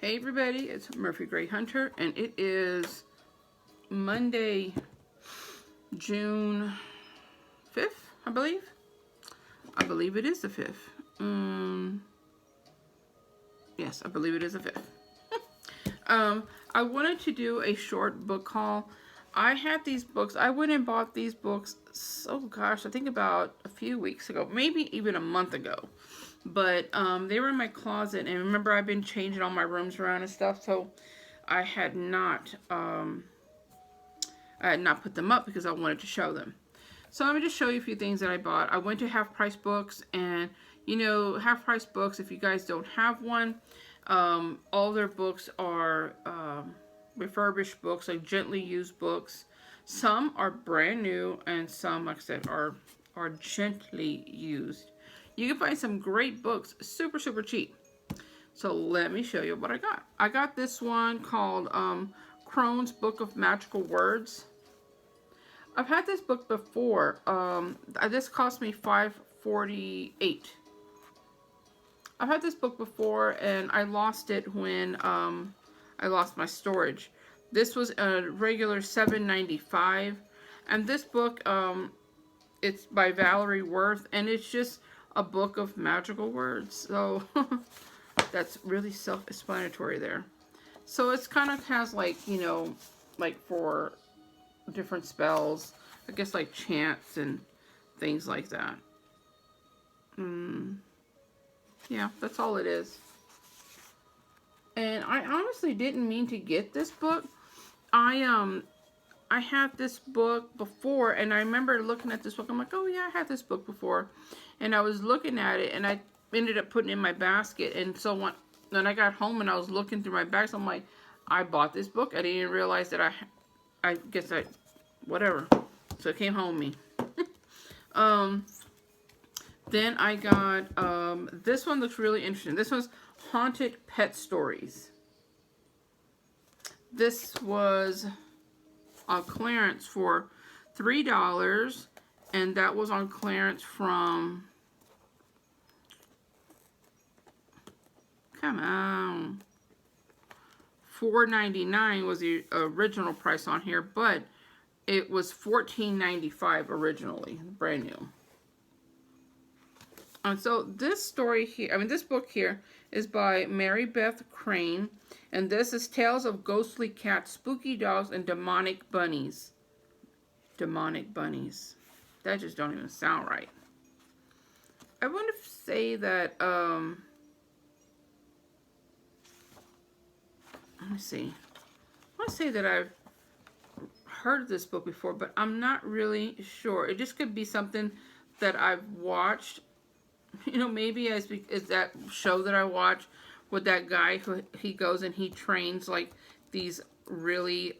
Hey everybody, it's Murphy Gray Hunter, and it is Monday, June 5th, I believe. I believe it is the 5th. Yes, I believe it is the 5th. I wanted to do a short book haul. I had these books. I went and bought these books, oh gosh, I think about a few weeks ago, maybe even a month ago. But they were in my closet, and remember I've been changing all my rooms around and stuff, so I had not put them up because I wanted to show them. So let me just show you a few things that I bought. I went to Half Price Books, and you know, Half Price Books, if you guys don't have one, all their books are refurbished books, like gently used books. Some are brand new, and some, like I said, are gently used. You can find some great books super, super cheap. So let me show you what I got. I got this one called Crone's Book of Magical Words. I've had this book before. This cost me $5.48. I've had this book before, and I lost it when I lost my storage. This was a regular $7.95, and this book, it's by Valerie Worth, and it's just a book of magical words. So that's really self-explanatory there. So it's kind of has, like, you know, like for different spells, I guess, like chants and things like that. Yeah, that's all it is. And I honestly didn't mean to get this book. I had this book before, and I remember looking at this book. I'm like, oh yeah, I had this book before. And I was looking at it, and I ended up putting it in my basket. And so when I got home and I was looking through my bags, I'm like, I bought this book. I didn't even realize that whatever. So it came home to me. Then I got, this one looks really interesting. This one's Haunted Pet Stories. This was on clearance for $3, and that was on clearance from, come on, $4.99 was the original price on here, but it was $14.95 originally, brand new. And so this story here, this book here is by Mary Beth Crane, and this is Tales of Ghostly Cats, Spooky Dogs, and Demonic Bunnies. Demonic Bunnies. That just don't even sound right. I want to say that, let me see. I want to say that I've heard of this book before, but I'm not really sure. It just could be something that I've watched. You know, maybe as that show that I watch with that guy who he goes and he trains like these really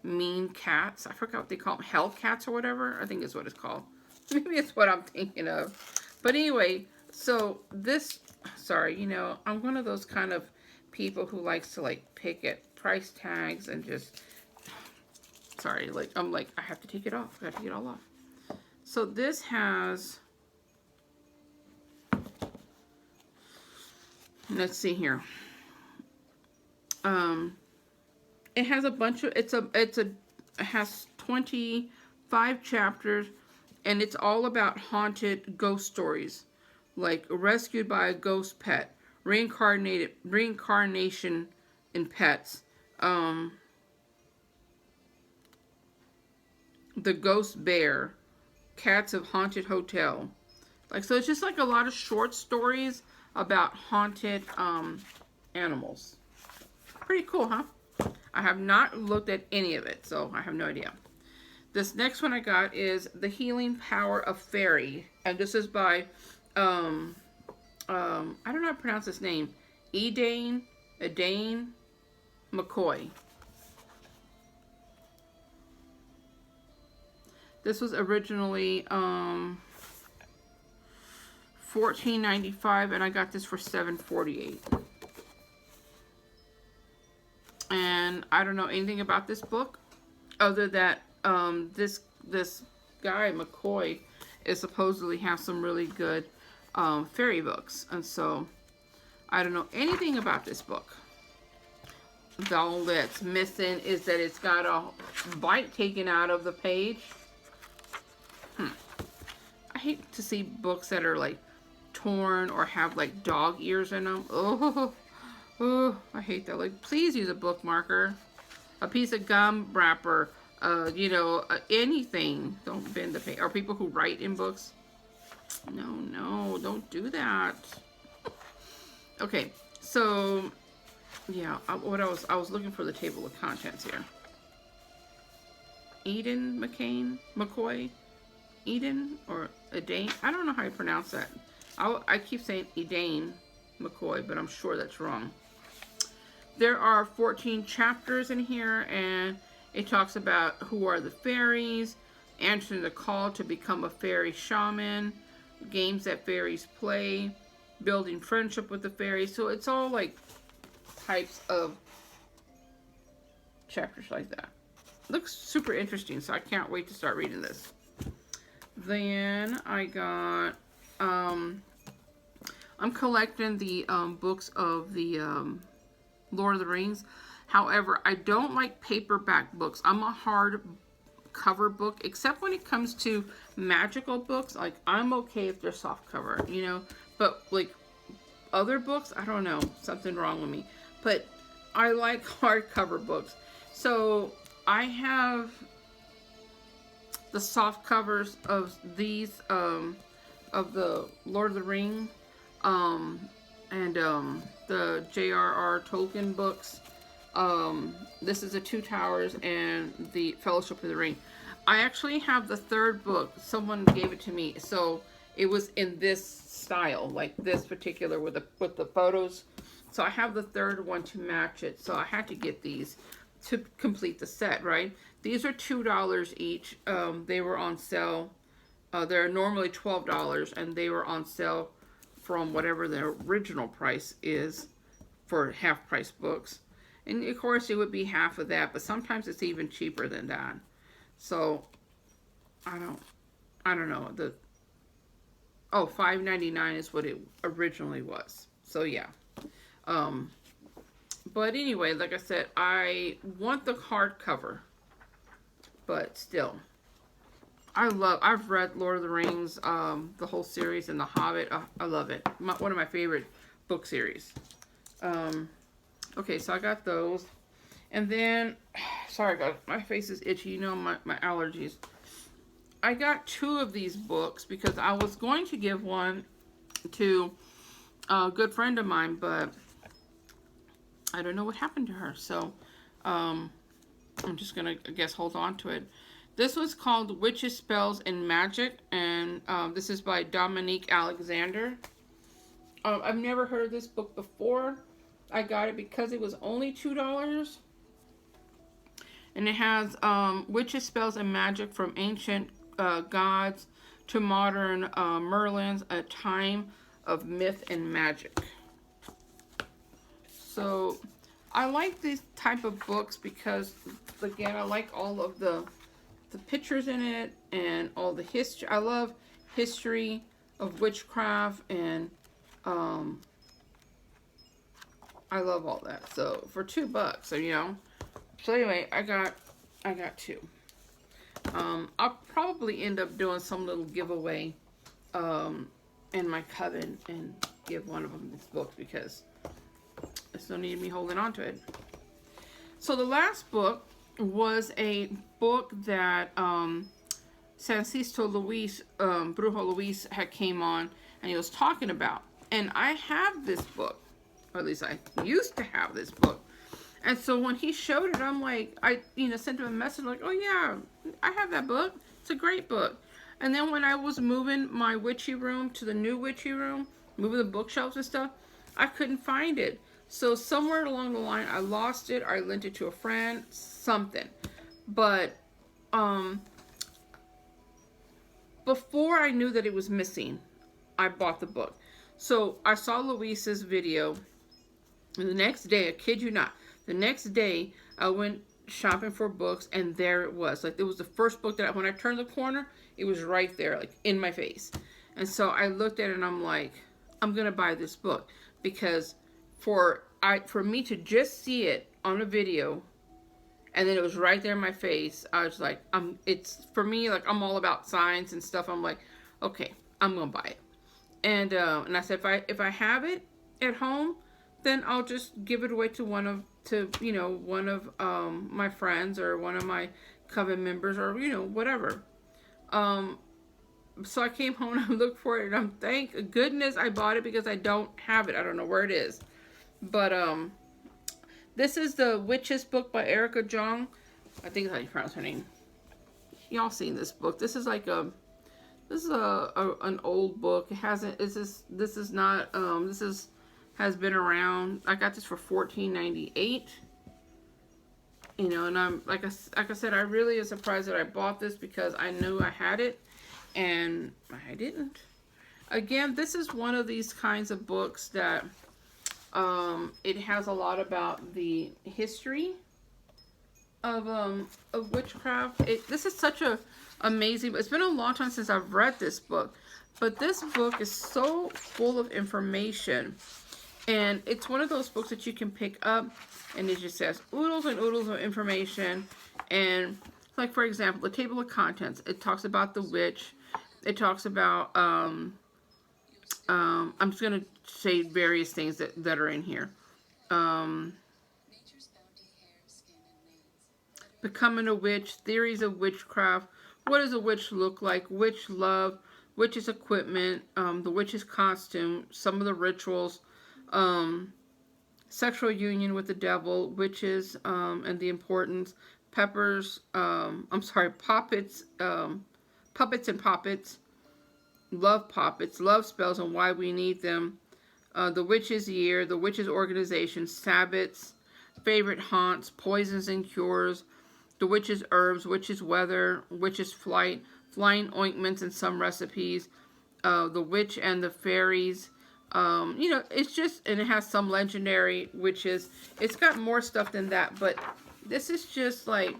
mean cats. I forgot what they call them, hell cats or whatever. I think is what it's called. Maybe it's what I'm thinking of. But anyway, so this, sorry, you know, I'm one of those kind of people who likes to like pick at price tags and just, sorry, like I'm like, I have to take it off. I got to take it all off. So this has, let's see here. It has a bunch of, it has 25 chapters, and it's all about haunted ghost stories, like rescued by a ghost pet, reincarnation in pets, the ghost bear, cats of haunted hotel. Like, so it's just like a lot of short stories about haunted animals. Pretty cool, huh? I have not looked at any of it, so I have no idea. This next one I got is The Healing Power of Fairy, and this is by I don't know how to pronounce his name, Edane McCoy. This was originally $14.95, and I got this for $7.48. And I don't know anything about this book, other that this guy McCoy is supposedly have some really good fairy books, and so I don't know anything about this book. all that's missing is that it's got a bite taken out of the page. I hate to see books that are like torn or have like dog ears in them. Oh, I hate that. Like, please use a bookmarker, a piece of gum wrapper, you know, anything. Don't bend the page. Or people who write in books. No, don't do that. Okay, so yeah, I was looking for the table of contents here. Eden McCoy, Eden or Edane. I don't know how you pronounce that. I keep saying Edane McCoy, but I'm sure that's wrong. There are 14 chapters in here, and it talks about who are the fairies, answering the call to become a fairy shaman, games that fairies play, building friendship with the fairies. So it's all like types of chapters like that. Looks super interesting, so I can't wait to start reading this. Then I got, I'm collecting the books of the Lord of the Rings. However, I don't like paperback books. I'm a hard cover book, except when it comes to magical books. Like, I'm okay if they're soft cover, you know, but like other books, I don't know, something wrong with me. But I like hardcover books. So I have the soft covers of these, of the Lord of the Ring, and the J.R.R. Tolkien books. This is the Two Towers and the Fellowship of the Ring. I actually have the third book. Someone gave it to me, so it was in this style, like this particular with the photos. So I have the third one to match it. So I had to get these to complete the set, right? These are $2 each. They were on sale. They're normally $12, and they were on sale from whatever the original price is for half-price books. And of course, it would be half of that, but sometimes it's even cheaper than that. So I don't know. $5.99 is what it originally was. So yeah. But anyway, like I said, I want the hardcover, but still, I've read Lord of the Rings, the whole series, and The Hobbit. I love it. One of my favorite book series. Okay, so I got those. And then, sorry guys, my face is itchy. You know, my allergies. I got 2 of these books because I was going to give one to a good friend of mine, but I don't know what happened to her. So, I'm just going to, I guess, hold on to it. This was called Witches, Spells, and Magic, and this is by Dominique Alexander. I've never heard of this book before. I got it because it was only $2. And it has witches, spells, and magic from ancient gods to modern Merlins, a time of myth and magic. So I like these type of books because, again, I like all of the pictures in it and all the history. I love history of witchcraft, and I love all that. So for $2, so you know. So anyway, I got 2. I'll probably end up doing some little giveaway in my coven and give one of them this book because there's no need of me holding on to it. So the last book was a book that Sansisto Luis, Brujo Luis, had came on and he was talking about. And I have this book, or at least I used to have this book. And so when he showed it, I'm like, I sent him a message like, oh yeah, I have that book. It's a great book. And then when I was moving my witchy room to the new witchy room, moving the bookshelves and stuff, I couldn't find it. So somewhere along the line, I lost it, or I lent it to a friend, something. But before I knew that it was missing, I bought the book. So I saw Luis's video, and the next day, I kid you not, the next day I went shopping for books, and there it was. Like, it was the first book that when I turned the corner, it was right there, like in my face. And so I looked at it and I'm like, I'm gonna buy this book because for me to just see it on a video, and then it was right there in my face. I was like, it's for me, like, I'm all about science and stuff. I'm like, okay, I'm gonna buy it. And I said, if I have it at home, then I'll just give it away to one of my friends or one of my coven members, or whatever. So I came home and I looked for it, and I'm thank goodness I bought it, because I don't have it. I don't know where it is. But this is the Witches book by Erica Jong. I think that's how you pronounce her name. Y'all seen this book? This is like an old book. It hasn't. This is not. Has been around. I got this for $14.98. And I'm like I said, I really am surprised that I bought this, because I knew I had it, and I didn't. Again, this is one of these kinds of books that it has a lot about the history of witchcraft. This is such a amazing. It's been a long time since I've read this book, but this book is so full of information, and it's one of those books that you can pick up, and it just says oodles and oodles of information. And like, for example, the table of contents. It talks about the witch. It talks about I'm just gonna say various things that are in here. Becoming a witch, theories of witchcraft, what does a witch look like, witch love, witch's equipment, the witch's costume, some of the rituals, sexual union with the devil, witches, and the importance, puppets and poppets, love poppets, love spells and why we need them, the witch's year, the witch's organization, Sabbats, favorite haunts, poisons and cures, the witch's herbs, witch's weather, witch's flight, flying ointments and some recipes, the witch and the fairies. It's just, and it has some legendary witches. It's got more stuff than that, but this is just like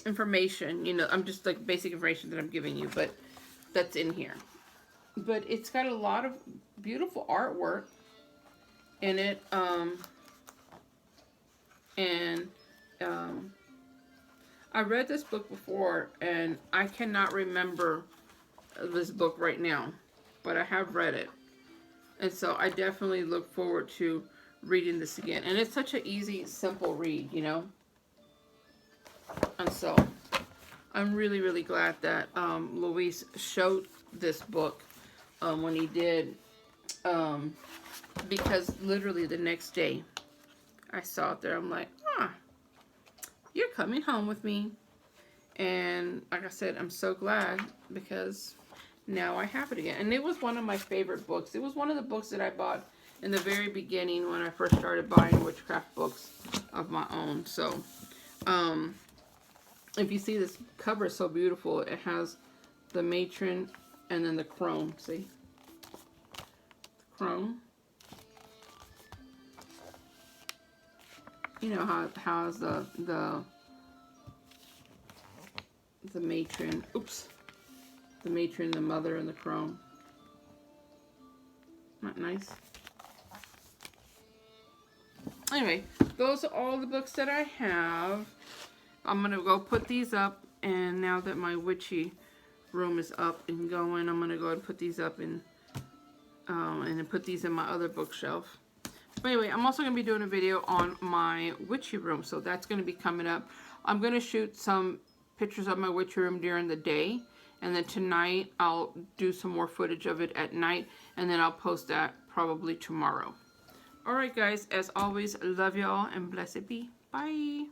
information. I'm just like basic information that I'm giving you, but that's in here. But it's got a lot of beautiful artwork in it. I read this book before, and I cannot remember this book right now, but I have read it. And so I definitely look forward to reading this again. And it's such an easy, simple read, And so I'm really, really glad that Luis showed this book when he did. Because literally the next day I saw it there. I'm like, you're coming home with me. And like I said, I'm so glad, because now I have it again. And it was one of my favorite books. It was one of the books that I bought in the very beginning when I first started buying witchcraft books of my own. So, if you see, this cover is so beautiful. It has the matron and then the crone. See? The crone. You know how it has the matron. Oops. The matron, the mother, and the crone. Not nice. Anyway, those are all the books that I have. I'm going to go put these up, and now that my witchy room is up and going, I'm going to go and put these up and then put these in my other bookshelf. But anyway, I'm also going to be doing a video on my witchy room, so that's going to be coming up. I'm going to shoot some pictures of my witchy room during the day, and then tonight I'll do some more footage of it at night, and then I'll post that probably tomorrow. Alright guys, as always, love y'all and blessed be. Bye.